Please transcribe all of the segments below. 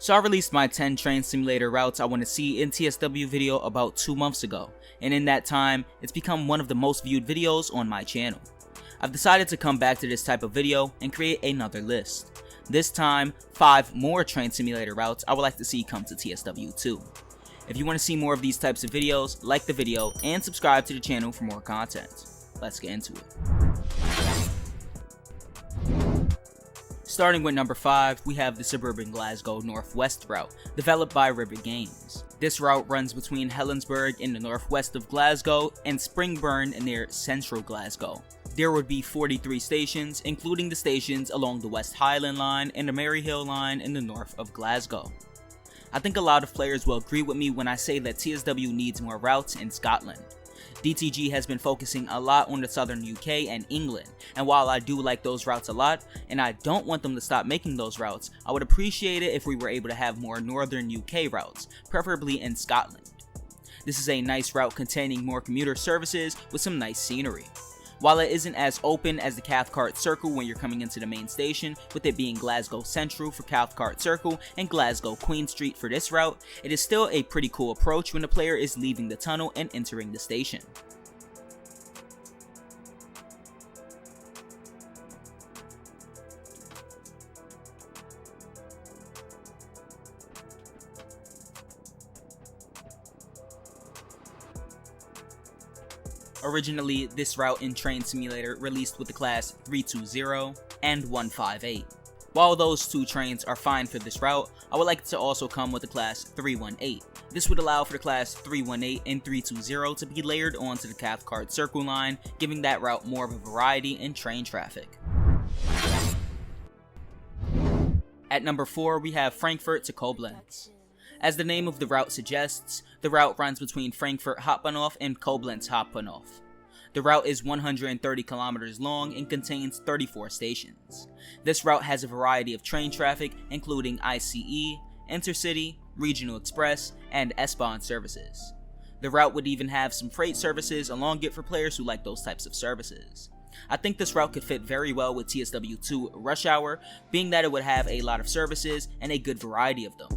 So I released my 10 train simulator routes I want to see in TSW video about 2 months ago, and in that time, it's become one of the most viewed videos on my channel. I've decided to come back to this type of video and create another list. This time, 5 more train simulator routes I would like to see come to TSW 2. If you want to see more of these types of videos, like the video and subscribe to the channel for more content. Let's get into it. Starting with number 5, we have the Suburban Glasgow Northwest route, developed by River Games. This route runs between Helensburgh in the northwest of Glasgow and Springburn near central Glasgow. There would be 43 stations, including the stations along the West Highland Line and the Maryhill Line in the north of Glasgow. I think a lot of players will agree with me when I say that TSW needs more routes in Scotland. DTG has been focusing a lot on the southern UK and England, and while I do like those routes a lot, and I don't want them to stop making those routes, I would appreciate it if we were able to have more northern UK routes, preferably in Scotland. This is a nice route containing more commuter services with some nice scenery. While it isn't as open as the Cathcart Circle when you're coming into the main station, with it being Glasgow Central for Cathcart Circle and Glasgow Queen Street for this route, it is still a pretty cool approach when the player is leaving the tunnel and entering the station. Originally, this route in Train Simulator released with the class 320 and 158. While those two trains are fine for this route, I would like it to also come with the class 318. This would allow for the class 318 and 320 to be layered onto the Cathcart Circle line, giving that route more of a variety in train traffic. At number 4, we have Frankfurt to Koblenz. As the name of the route suggests, the route runs between Frankfurt Hauptbahnhof and Koblenz Hauptbahnhof. The route is 130 kilometers long and contains 34 stations. This route has a variety of train traffic, including ICE, Intercity, Regional Express, and S-Bahn services. The route would even have some freight services along it for players who like those types of services. I think this route could fit very well with TSW2 Rush Hour, being that it would have a lot of services and a good variety of them.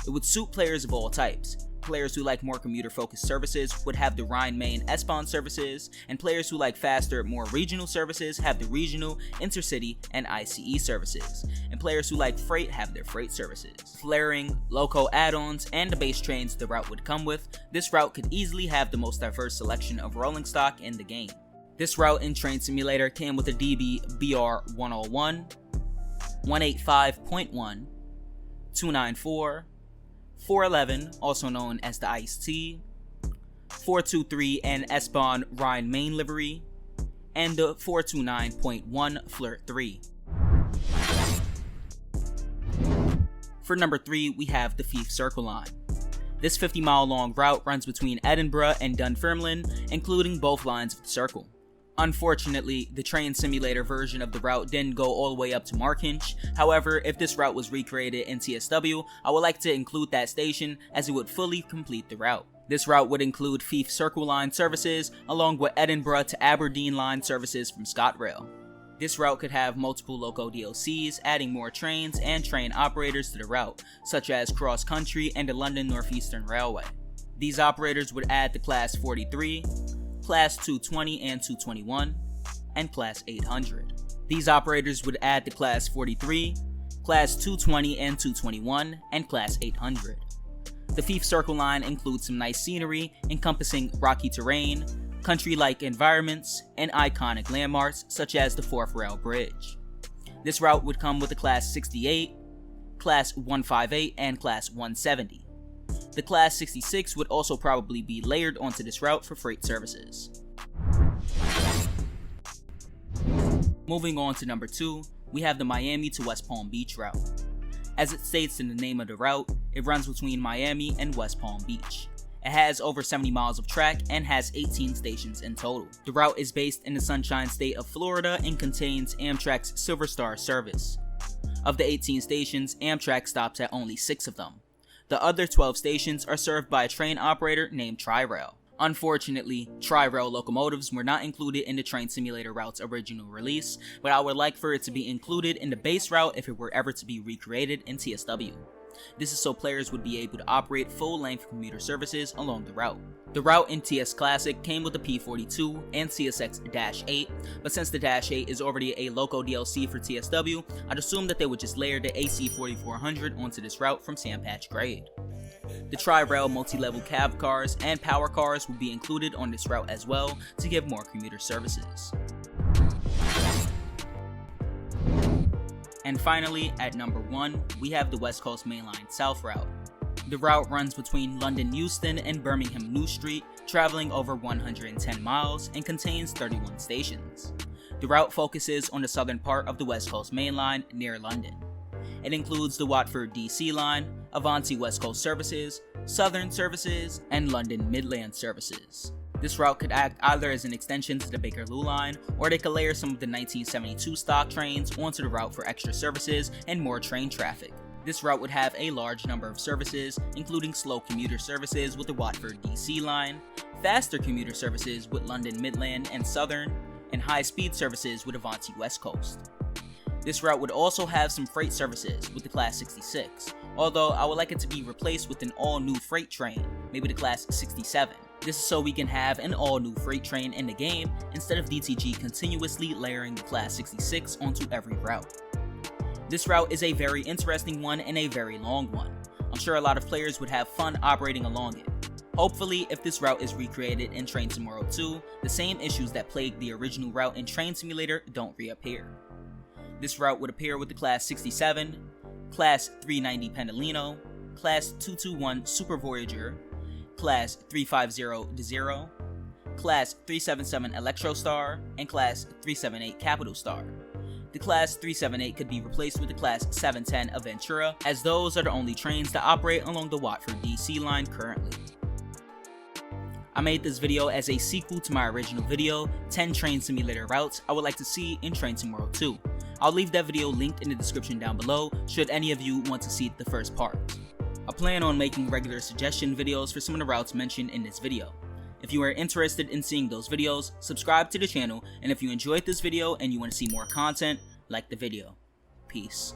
It would suit players of all types. Players who like more commuter-focused services would have the Rhine-Main S-Bahn services, and players who like faster, more regional services have the regional, intercity, and ICE services, and players who like freight have their freight services. Flaring, loco add-ons, and the base trains the route would come with, this route could easily have the most diverse selection of rolling stock in the game. This route in Train Simulator came with a DB BR 101, 185.1, 294, 411, also known as the Ice-T, 423 and S-Bahn Rhine-Main livery, and the 429.1 Flirt 3. For number 3, we have the Fife Circle line. This 50-mile long route runs between Edinburgh and Dunfermline, including both lines of the circle. Unfortunately, the Train Simulator version of the route didn't go all the way up to Markhinch. However, if this route was recreated in TSW, I would like to include that station as it would fully complete the route. This route would include Fife Circle line services along with Edinburgh to Aberdeen line services from ScotRail. This route could have multiple loco DLCs, adding more trains and train operators to the route, such as Cross Country and the London North Eastern Railway. These operators would add the Class 43, Class 220 and 221, and Class 800. These operators would add the Class 43, Class 220 and 221, and Class 800. The Fife Circle line includes some nice scenery encompassing rocky terrain, country-like environments, and iconic landmarks such as the Forth Rail Bridge. This route would come with the Class 68, Class 158, and Class 170. The Class 66 would also probably be layered onto this route for freight services. Moving on to number 2, we have the Miami to West Palm Beach route. As it states in the name of the route, it runs between Miami and West Palm Beach. It has over 70 miles of track and has 18 stations in total. The route is based in the Sunshine State of Florida and contains Amtrak's Silver Star service. Of the 18 stations, Amtrak stops at only 6 of them. The other 12 stations are served by a train operator named Tri-Rail. Unfortunately, Tri-Rail locomotives were not included in the Train Simulator route's original release, but I would like for it to be included in the base route if it were ever to be recreated in TSW. This is so players would be able to operate full-length commuter services along the route. The route in TS Classic came with the P42 and CSX-8, but since the Dash 8 is already a loco DLC for TSW, I'd assume that they would just layer the AC4400 onto this route from Sandpatch Grade. The Tri-Rail multi-level cab cars and power cars will be included on this route as well to give more commuter services. And finally, at number 1, we have the West Coast Mainline South Route. The route runs between London Euston and Birmingham New Street, traveling over 110 miles and contains 31 stations. The route focuses on the southern part of the West Coast Mainline near London. It includes the Watford DC line, Avanti West Coast services, Southern services, and London Midland services. This route could act either as an extension to the Bakerloo line, or they could layer some of the 1972 stock trains onto the route for extra services and more train traffic. This route would have a large number of services, including slow commuter services with the Watford DC line, faster commuter services with London Midland and Southern, and high-speed services with Avanti West Coast. This route would also have some freight services with the Class 66, although I would like it to be replaced with an all-new freight train, maybe the Class 67. This is so we can have an all-new freight train in the game instead of DTG continuously layering the Class 66 onto every route. This route is a very interesting one and a very long one. I'm sure a lot of players would have fun operating along it. Hopefully, if this route is recreated in Train Simulator 2, the same issues that plagued the original route in Train Simulator don't reappear. This route would appear with the Class 67, Class 390 Pendolino, Class 221 Super Voyager, Class 350 Desiro, Class 377 Electrostar, and Class 378 Capital Star. The Class 378 could be replaced with the Class 710 Aventura, as those are the only trains that operate along the Watford DC line currently. I made this video as a sequel to my original video, 10 Train Simulator routes I would like to see in Train Simulator 2. I'll leave that video linked in the description down below should any of you want to see the first part. I plan on making regular suggestion videos for some of the routes mentioned in this video. If you are interested in seeing those videos, subscribe to the channel, and if you enjoyed this video and you want to see more content, like the video. Peace.